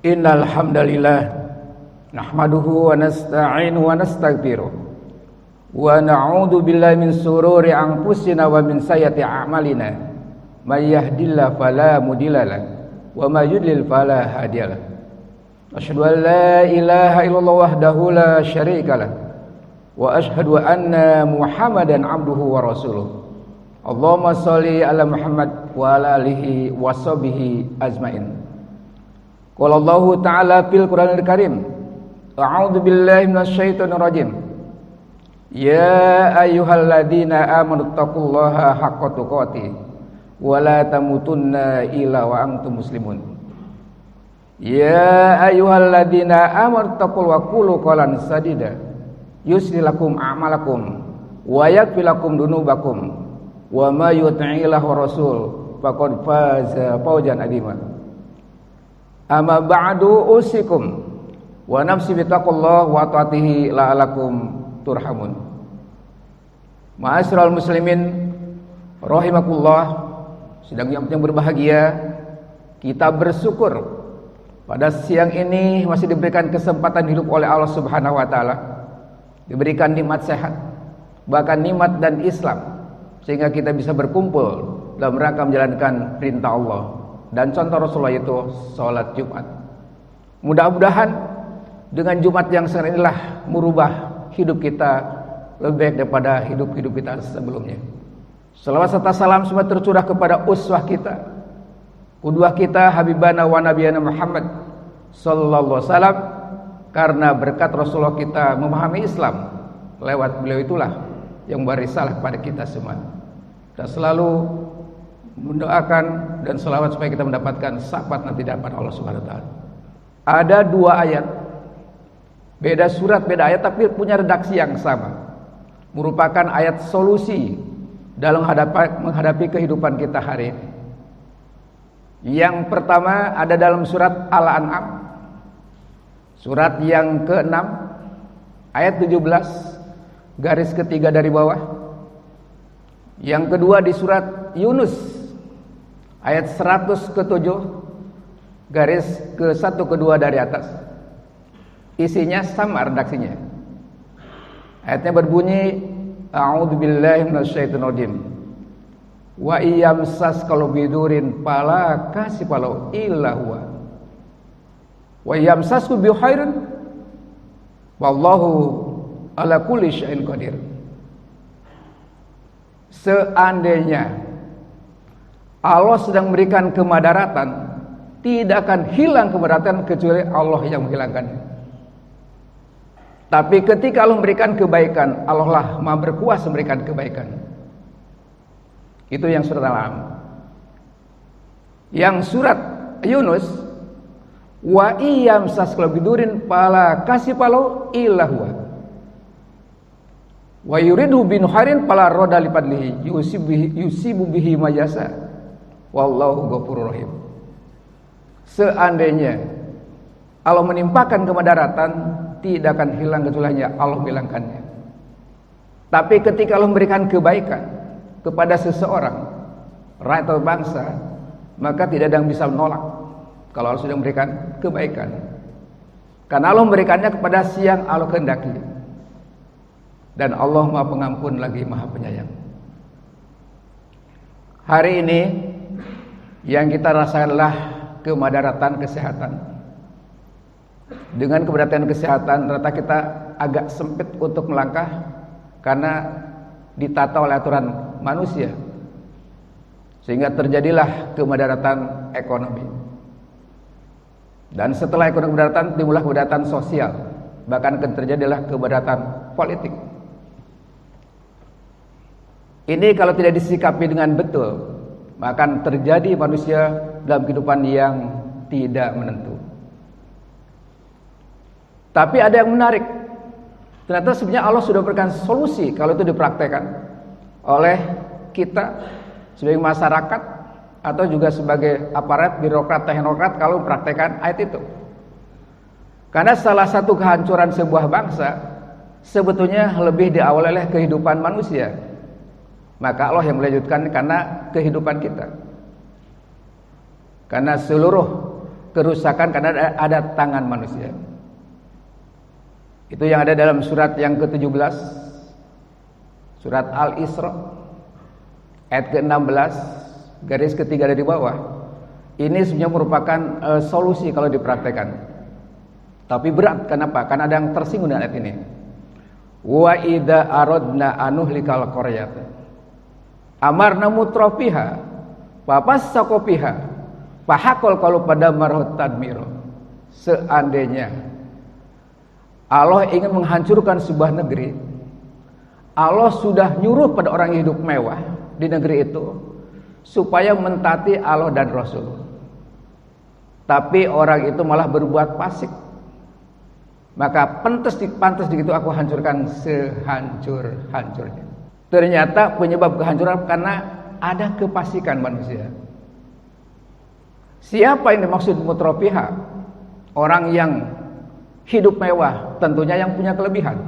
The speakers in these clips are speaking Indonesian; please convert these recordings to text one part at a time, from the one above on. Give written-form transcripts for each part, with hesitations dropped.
Innal hamdalillah nahmaduhu wa nasta'inuhu wa nastaghfiruh wa na'udzu billahi min shururi anfusina wa min sayyiati a'malina may yahdihillahu fala mudhillalah wa may yudlil fala hadiyalah. Asyhadu an la ilaha illallah wahdahu la syarikalah wa asyhadu anna Muhammadan abduhu wa rasuluh. Allahumma shalli ala Muhammad wa ala alihi wa sahbihi ajmain. Qala Allahu ta'ala fil Qur'anil Karim, a'udzu billahi minasyaitonir rajim. Ya ayyuhalladzina amanu taqullaha haqqa tuqatih wa la tamutunna illa wa antum muslimun. Ya ayyuhalladzina amanu taqullaha wa qulu qawlan sadida yuslih lakum a'malakum wa yaghfir lakum dunubakum wa may yuti'illah wa rasul faqad faza fawzan 'azima. Amma ba'du usikum wa nafsi bittaqullah wa ta'atihi la'alakum turhamun. Ma'asyiral muslimin rahimakumullah, sedang yang berbahagia, kita bersyukur pada siang ini masih diberikan kesempatan hidup oleh Allah Subhanahu wa taala, diberikan nikmat sehat, bahkan nikmat dan Islam, sehingga kita bisa berkumpul dalam rangka menjalankan perintah Allah. Dan contoh Rasulullah itu sholat Jumat. Mudah-mudahan dengan Jumat yang sekarang inilah merubah hidup kita lebih baik daripada hidup-hidup kita sebelumnya. Salawat serta salam semua tercurah kepada uswah kita, qudwah kita, habibana wa nabiyana Muhammad sallallahu alaihi wasallam. Karena berkat Rasulullah kita memahami Islam, lewat beliau itulah yang memberi risalah kepada kita semua. Dan selalu mendoakan dan selawat supaya kita mendapatkan syafaat nanti dapat Allah Subhanahu wa taala. Ada dua ayat, beda surat, beda ayat, tapi punya redaksi yang sama. Merupakan ayat solusi dalam menghadapi kehidupan kita hari ini. Yang pertama ada dalam surat Al-An'am, surat yang ke-6 ayat 17 garis ketiga dari bawah. Yang kedua di surat Yunus ayat 100 ke-7 garis ke-1 ke-2 dari atas. Isinya sama redaksinya. Ayatnya berbunyi, a'udzu billahi minasyaitonir rajim. Wa iyamsaskal bidurin fala kashifalahu illa huwa. Wa iyamsasku bi khairin wallahu ala kulli syai'in qadir. Seandainya Allah sedang memberikan kemadaratan, tidak akan hilang kemadaratan kecuali Allah yang menghilangkannya. Tapi ketika Allah memberikan kebaikan, Allah lah Maha berkuasa memberikan kebaikan. Itu yang surat Al-An'am. Yang surat Yunus, wa iyamsaskal bidurin fala kashifalahu illa huwa. Wa yuridu bin khairin fala radda li fadlihi yusibu bihi ma yasha. Wallahu ghafurur rahim. Seandainya Allah menimpakan kemadaratan, tidak akan hilang kecuali Allah hilangkannya. Tapi ketika Allah memberikan kebaikan kepada seseorang, rakyat atau bangsa, maka tidak ada yang bisa menolak kalau Allah sudah memberikan kebaikan. Karena Allah memberikannya kepada siang Allah kehendaki. Dan Allah Maha Pengampun lagi Maha Penyayang. Hari ini yang kita rasakanlah kemadaratan kesehatan. Dengan kemadaratan kesehatan, ternyata kita agak sempit untuk melangkah karena ditata oleh aturan manusia, sehingga terjadilah kemadaratan ekonomi. Dan setelah ekonomi kemadaratan, timbullah kemadaratan sosial, bahkan terjadilah kemadaratan politik. Ini kalau tidak disikapi dengan betul, maka akan terjadi manusia dalam kehidupan yang tidak menentu. Tapi ada yang menarik, ternyata sebenarnya Allah sudah berikan solusi kalau itu dipraktekkan oleh kita sebagai masyarakat atau juga sebagai aparat, birokrat, teknokrat kalau mempraktekkan ayat itu. Karena salah satu kehancuran sebuah bangsa sebetulnya lebih diawali oleh kehidupan manusia. Maka Allah yang melanjutkan karena kehidupan kita. Karena seluruh kerusakan karena ada tangan manusia. Itu yang ada dalam surat yang ke-17, surat Al-Isra ayat ke-16 garis ketiga dari bawah. Ini sebenarnya merupakan solusi kalau dipraktekkan. Tapi berat, kenapa? Karena ada yang tersinggung dengan ayat ini. Wa idza aradna anuhlikal qaryat amarna mutrafiha fafassaqofiha fahaqal qalu pada marhut tadmiro. Seandainya Allah ingin menghancurkan sebuah negeri, Allah sudah nyuruh pada orang yang hidup mewah di negeri itu supaya mentaati Allah dan Rasul. Tapi orang itu malah berbuat fasik. Maka pantas begitu aku hancurkan sehancur-hancurnya. Ternyata penyebab kehancuran karena ada kefasikan manusia. Siapa yang dimaksud mutrafiha? Orang yang hidup mewah, tentunya yang punya kelebihan.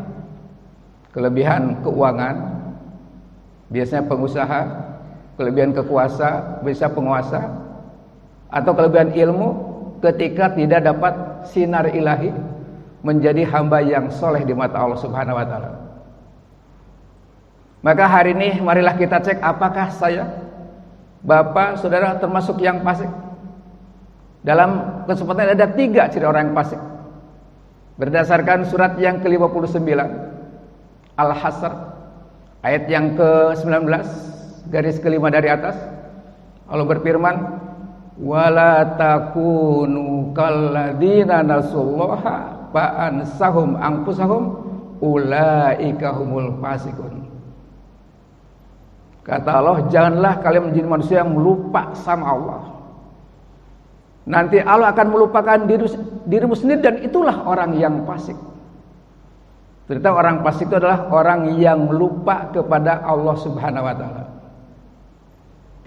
Kelebihan keuangan, biasanya pengusaha, kelebihan kekuasa, bisa penguasa, atau kelebihan ilmu ketika tidak dapat sinar ilahi, menjadi hamba yang soleh di mata Allah Subhanahu wa ta'ala. Maka hari ini marilah kita cek apakah saya, bapak, saudara termasuk yang fasik. Dalam kesempatan ada 3 ciri orang yang fasik. Berdasarkan surat yang ke-59 Al-Hasr ayat yang ke-19 garis ke-5 dari atas, Allah berfirman, wala takunu kalladzina nasullaha fa'ansahum anfusahum ulaika humul fasikun. Kata Allah, janganlah kalian menjadi manusia yang lupa sama Allah. Nanti Allah akan melupakan dirimu sendiri, dan itulah orang yang fasik. Ternyata orang fasik itu adalah orang yang lupa kepada Allah Subhanahu wa ta'ala.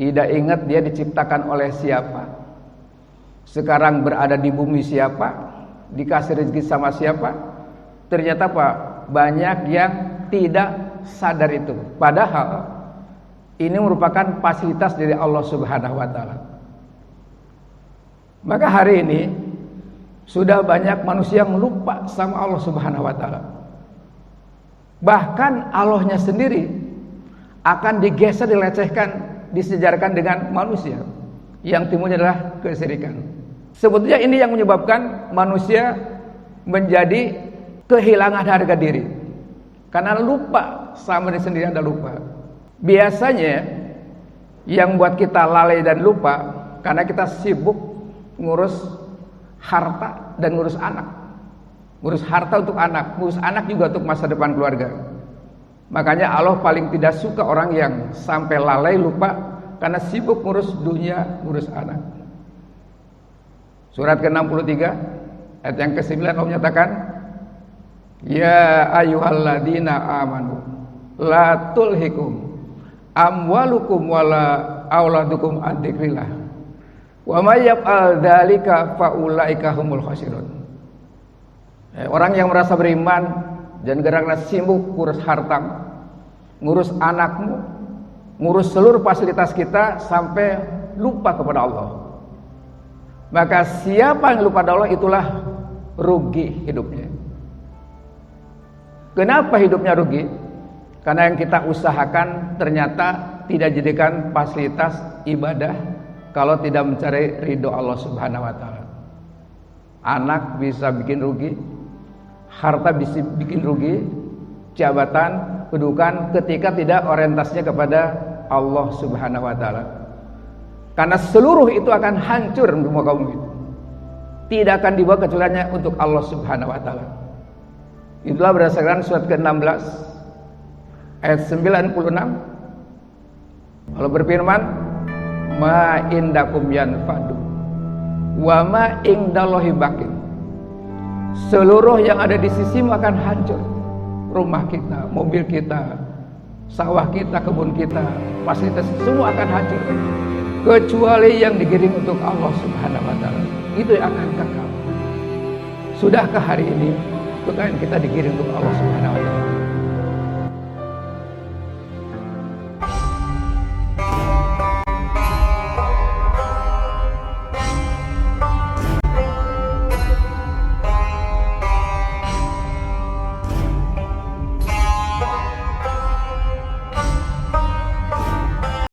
Tidak ingat dia diciptakan oleh siapa, sekarang berada di bumi siapa, dikasih rezeki sama siapa. Ternyata Pak, banyak yang tidak sadar itu. Padahal ini merupakan fasilitas dari Allah Subhanahu wa ta'ala. Maka hari ini sudah banyak manusia yang lupa sama Allah Subhanahu wa ta'ala. Bahkan Allahnya sendiri akan digeser, dilecehkan, disejarkan dengan manusia. Yang timbulnya adalah kesyirikan. Sebetulnya ini yang menyebabkan manusia menjadi kehilangan harga diri, karena lupa sama diri sendiri. Anda lupa. Biasanya yang buat kita lalai dan lupa karena kita sibuk ngurus harta dan ngurus anak. Ngurus harta untuk anak, ngurus anak juga untuk masa depan keluarga. Makanya Allah paling tidak suka orang yang sampai lalai, lupa karena sibuk ngurus dunia, ngurus anak. Surat ke-63 ayat yang ke-9 Allah menyatakan, ya ayyuhalladzina amanu la tulhikum amwalukum wala auladukum an dzikrillah wa may yaf'al dzalika faulaika humul khasirun. Orang yang merasa beriman dan gara-gara sibuk ngurus hartamu, ngurus anakmu, ngurus seluruh fasilitas kita sampai lupa kepada Allah. Maka siapa yang lupa pada Allah itulah rugi hidupnya. Kenapa hidupnya rugi? Karena yang kita usahakan ternyata tidak jadikan fasilitas ibadah kalau tidak mencari ridho Allah Subhanahu wa ta'ala. Anak bisa bikin rugi, harta bisa bikin rugi, jabatan, kedudukan ketika tidak orientasinya kepada Allah Subhanahu wa ta'ala. Karena seluruh itu akan hancur di muka bumi itu. Tidak akan dibawa kecuali untuk Allah Subhanahu wa ta'ala. Itulah berdasarkan surat ke-16 ayat 96. Allah berfirman, ma indakum yanfadu wa ma indallahi baqin. Seluruh yang ada di sisimu akan hancur. Rumah kita, mobil kita, sawah kita, kebun kita, fasilitas semua akan hancur, kecuali yang digiring untuk Allah Subhanahu wa ta'ala. Itu yang akan kekal. Sudahkah hari ini kekayaan kita digiring untuk Allah Subhanahu wa ta'ala?